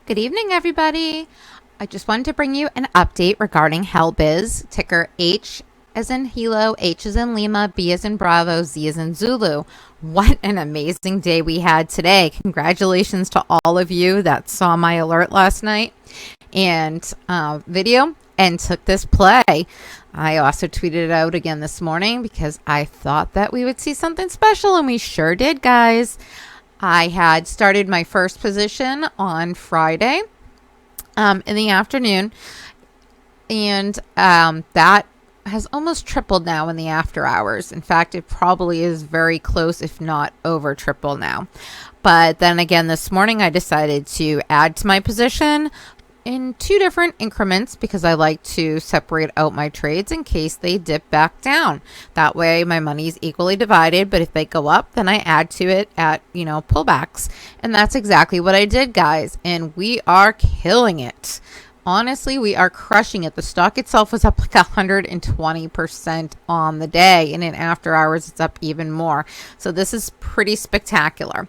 Good evening, everybody. I just wanted to bring you an update regarding HLBZ, ticker H as in Hilo, H as in Lima, B as in Bravo, Z as in Zulu. What an amazing day we had today. Congratulations to all of you that saw my alert last night and video and took this play. I also tweeted it out again this morning because I thought that we would see something special, and we sure did, guys. I had started my first position on Friday in the afternoon, and that has almost tripled now in the after hours. In fact, it probably is very close, if not over triple now. But then again, this morning I decided to add to my position in two different increments because I like to separate out my trades in case they dip back down. That way my money is equally divided, but if they go up, then I add to it at, pullbacks. And that's exactly what I did, guys. And we are killing it. Honestly, we are crushing it. The stock itself was up like 120% on the day, and in after hours, it's up even more. So this is pretty spectacular.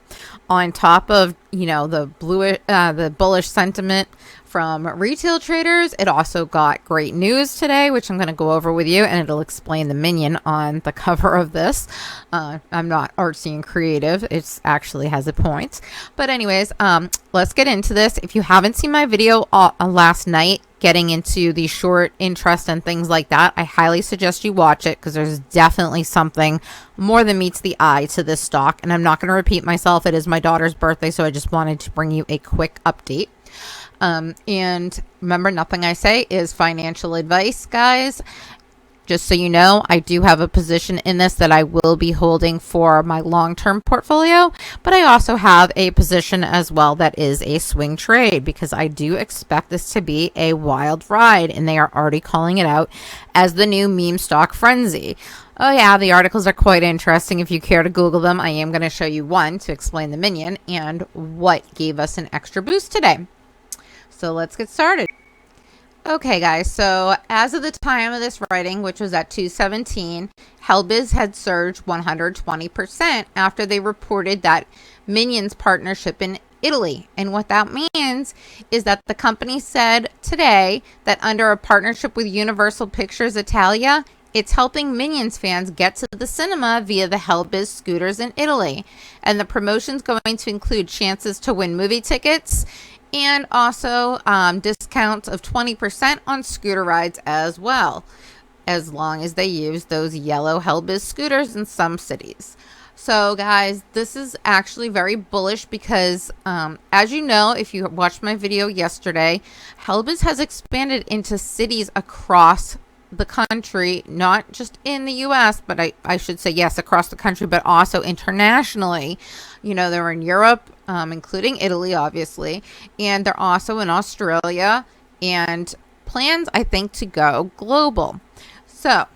On top of, the bullish sentiment from retail traders, it also got great news today, which I'm going to go over with you, and it'll explain the minion on the cover of this. I'm not artsy and creative. It actually has a point. But anyways, let's get into this. If you haven't seen my video last night, getting into the short interest and things like that, I highly suggest you watch it because there's definitely something more than meets the eye to this stock. And I'm not going to repeat myself. It is my daughter's birthday, so I just wanted to bring you a quick update. And remember, nothing I say is financial advice, guys. Just so you know, I do have a position in this that I will be holding for my long-term portfolio, but I also have a position as well that is a swing trade because I do expect this to be a wild ride, and they are already calling it out as the new meme stock frenzy. Oh yeah, the articles are quite interesting. If you care to Google them, I am going to show you one to explain the minion and what gave us an extra boost today. So let's get started. Okay, guys, so as of the time of this writing, which was at 2:17, HLBZ had surged 120% after they reported that Minions partnership in Italy. And what that means is that the company said today that under a partnership with Universal Pictures Italia, it's helping Minions fans get to the cinema via the HLBZ scooters in Italy. And the promotion's going to include chances to win movie tickets and also discounts of 20% on scooter rides as well, as long as they use those yellow HLBZ scooters in some cities. So guys, this is actually very bullish because as you know, if you watched my video yesterday, HLBZ has expanded into cities across the country, not just in the US, but I should say yes, across the country, but also internationally. They're in Europe, including Italy, obviously, and they're also in Australia, and plans, I think, to go global. So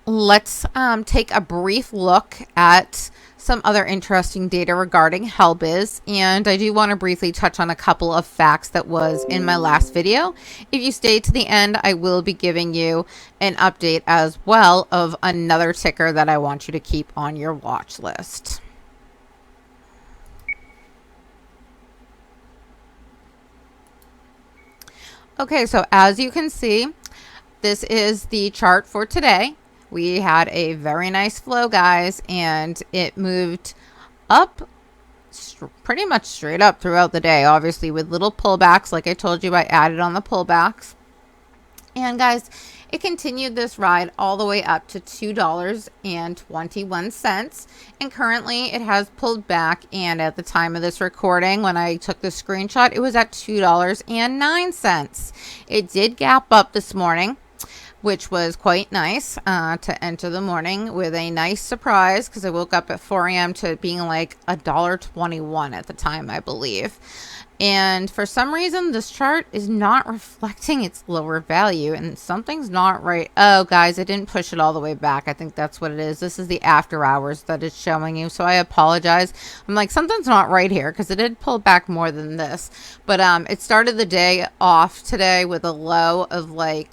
let's take a brief look at some other interesting data regarding HLBZ, and I do want to briefly touch on a couple of facts that was in my last video. If you stay to the end, I will be giving you an update as well of another ticker that I want you to keep on your watch list. Okay, so as you can see, this is the chart for today. We had a very nice flow, guys, and it moved up pretty much straight up throughout the day, obviously with little pullbacks. Like I told you, I added on the pullbacks. And guys, it continued this ride all the way up to $2.21. And currently it has pulled back. And at the time of this recording, when I took the screenshot, it was at $2.09. It did gap up this morning, which was quite nice to enter the morning with a nice surprise because I woke up at 4 a.m. to it being like $1.21 at the time, I believe. And for some reason, this chart is not reflecting its lower value, and something's not right. Oh, guys, I didn't push it all the way back. I think that's what it is. This is the after hours that it's showing you, so I apologize. I'm like, something's not right here because it did pull back more than this. But it started the day off today with a low of like,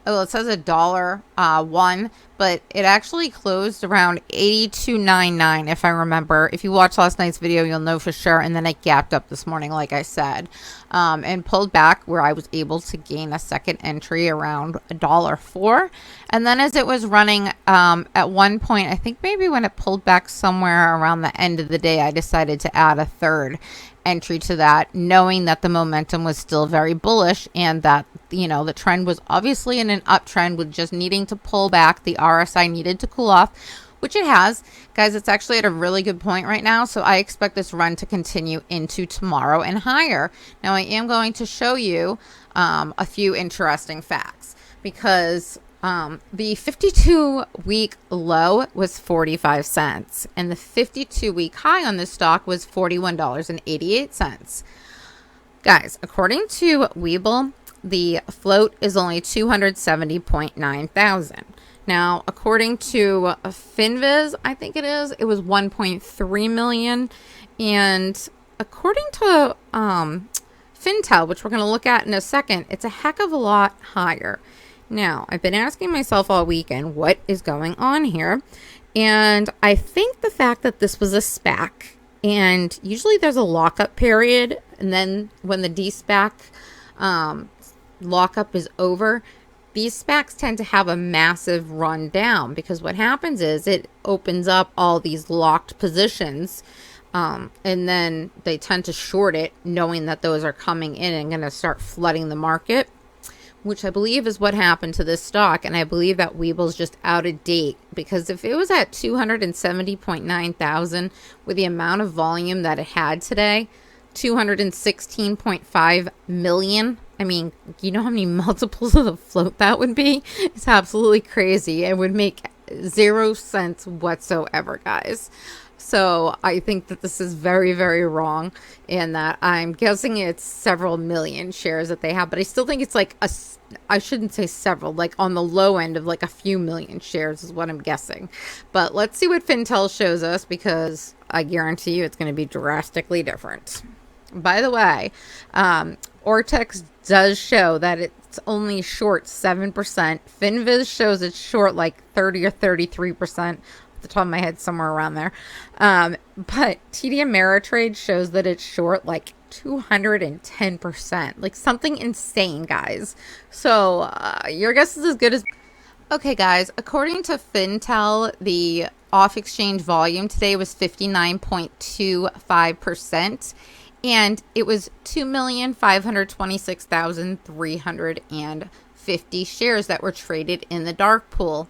oh, it says $1 one, but it actually closed around 82.99 if I remember. If you watch last night's video, you'll know for sure. And then it gapped up this morning, like I said, and pulled back where I was able to gain a second entry around $1.04. And then as it was running, at one point, I think maybe when it pulled back somewhere around the end of the day, I decided to add a third entry to that, knowing that the momentum was still very bullish and that, you know, the trend was obviously in an uptrend with just needing to pull back. The RSI needed to cool off, which it has. Guys, it's actually at a really good point right now, so I expect this run to continue into tomorrow and higher. Now, I am going to show you a few interesting facts, because the 52-week low was 45 cents, and the 52-week high on this stock was $41.88. Guys, according to Webull, the float is only 270.9 thousand. Now, according to FinViz, I think it was 1.3 million, and according to Fintel, which we're going to look at in a second, it's a heck of a lot higher. Now, I've been asking myself all weekend, what is going on here? And I think the fact that this was a SPAC, and usually there's a lockup period, and then when the de-SPAC lockup is over, these SPACs tend to have a massive run down, because what happens is it opens up all these locked positions, and then they tend to short it, knowing that those are coming in and going to start flooding the market, which I believe is what happened to this stock. And I believe that Webull's just out of date, because if it was at 270.9 thousand with the amount of volume that it had today, 216.5 million, I mean, you know how many multiples of the float that would be? It's absolutely crazy. It would make 0 sense whatsoever, guys. So I think that this is very, very wrong, and that I'm guessing it's several million shares that they have, but I still think it's like I shouldn't say several, like on the low end of like a few million shares is what I'm guessing. But let's see what Fintel shows us, because I guarantee you it's going to be drastically different. By the way, Ortex does show that it's only short 7%. FinViz shows it's short like 30 or 33%. The top of my head, somewhere around there. But TD Ameritrade shows that it's short like 210%, like something insane, guys. So your guess is as good as. Okay, guys, according to Fintel, the off-exchange volume today was 59.25%, and it was 2,526,350 shares that were traded in the dark pool.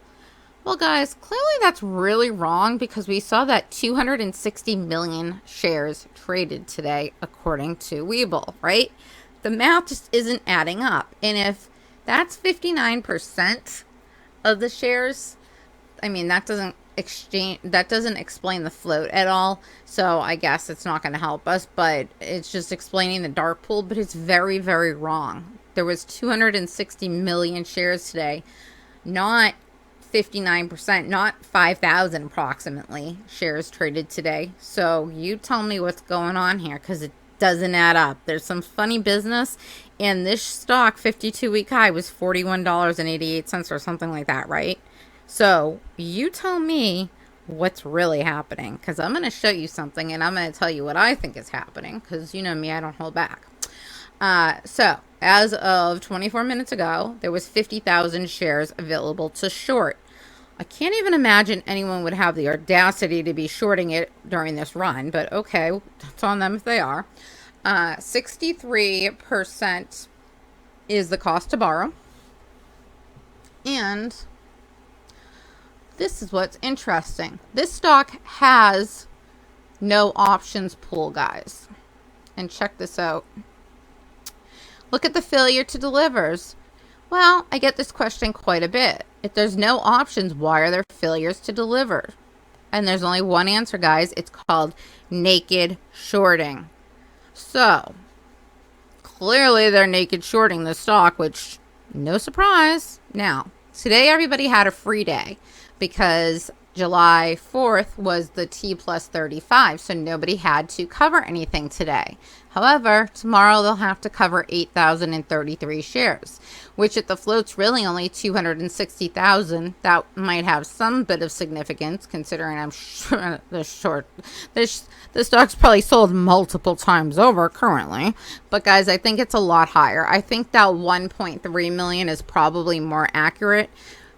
Well, guys, clearly that's really wrong, because we saw that 260 million shares traded today, according to Webull, right? The math just isn't adding up. And if that's 59% of the shares, I mean, that doesn't explain the float at all. So I guess it's not going to help us, but it's just explaining the dark pool. But it's very, very wrong. There was 260 million shares today, not 59%, not 5,000 approximately shares traded today. So you tell me what's going on here, because it doesn't add up. There's some funny business, and this stock 52-week high was $41.88 or something like that, right? So you tell me what's really happening, because I'm going to show you something, and I'm going to tell you what I think is happening, because you know me, I don't hold back. So as of 24 minutes ago, there was 50,000 shares available to short. I can't even imagine anyone would have the audacity to be shorting it during this run, but okay, it's on them if they are. 63% is the cost to borrow. And this is what's interesting. This stock has no options pool, guys. And check this out. Look at the failure to delivers. Well, I get this question quite a bit. If there's no options, why are there failures to deliver? And there's only one answer, guys. It's called naked shorting. So, clearly they're naked shorting the stock, which, no surprise. Now, today everybody had a free day, because July 4th was the T plus 35, so nobody had to cover anything today. However, tomorrow they'll have to cover 8,033 shares, which at the float's really only 260,000. That might have some bit of significance considering I'm sure the stock's probably sold multiple times over currently. But guys, I think it's a lot higher. I think that 1.3 million is probably more accurate,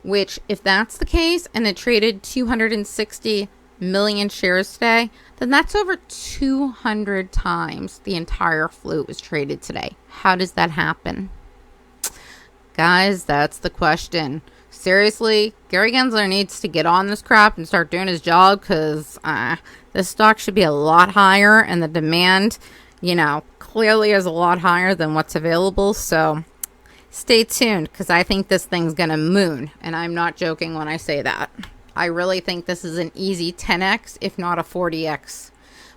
which if that's the case and it traded 260 million shares today, then that's over 200 times the entire float was traded today. How does that happen? Guys, that's the question. Seriously, Gary Gensler needs to get on this crap and start doing his job, because this stock should be a lot higher, and the demand, clearly is a lot higher than what's available. So stay tuned, because I think this thing's gonna moon, and I'm not joking when I say that. I really think this is an easy 10x, if not a 40x.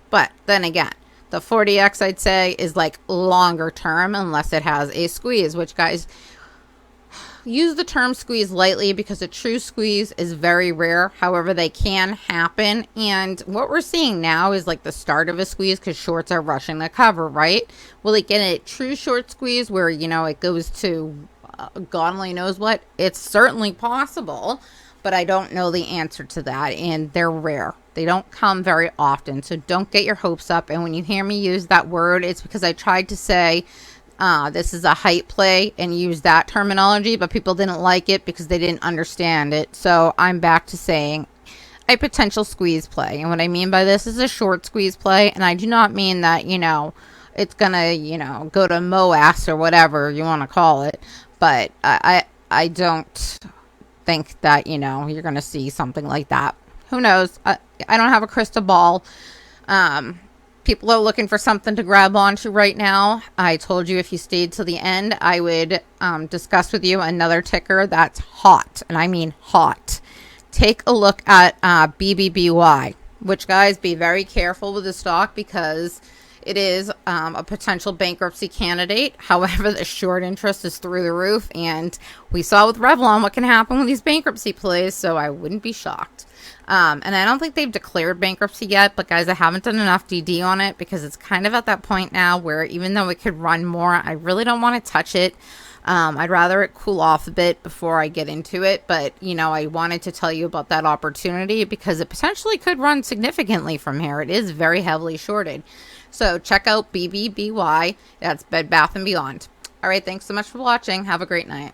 But then again, the 40x I'd say is like longer term, unless it has a squeeze, which, guys, use the term squeeze lightly, because a true squeeze is very rare. However, they can happen, and what we're seeing now is like the start of a squeeze, because shorts are rushing the cover, right? Will it get a true short squeeze where it goes to God only knows what? It's certainly possible, but I don't know the answer to that, and they're rare. They don't come very often, so don't get your hopes up. And when you hear me use that word, it's because I tried to say this is a hype play and use that terminology, but people didn't like it because they didn't understand it. So I'm back to saying a potential squeeze play. And what I mean by this is a short squeeze play, and I do not mean that, it's gonna, go to MOAS or whatever you want to call it, but I don't think that, you're gonna see something like that. Who knows? I don't have a crystal ball. People are looking for something to grab onto right now. I told you if you stayed till the end, I would discuss with you another ticker that's hot, and I mean hot. Take a look at BBBY, which, guys, be very careful with the stock, because it is a potential bankruptcy candidate. However, the short interest is through the roof, and we saw with Revlon what can happen with these bankruptcy plays, so I wouldn't be shocked. And I don't think they've declared bankruptcy yet, but guys, I haven't done enough DD on it, because it's kind of at that point now where even though it could run more, I really don't want to touch it. I'd rather it cool off a bit before I get into it, but I wanted to tell you about that opportunity because it potentially could run significantly from here. It is very heavily shorted. So check out BBBY. That's Bed Bath & Beyond. All right, thanks so much for watching. Have a great night.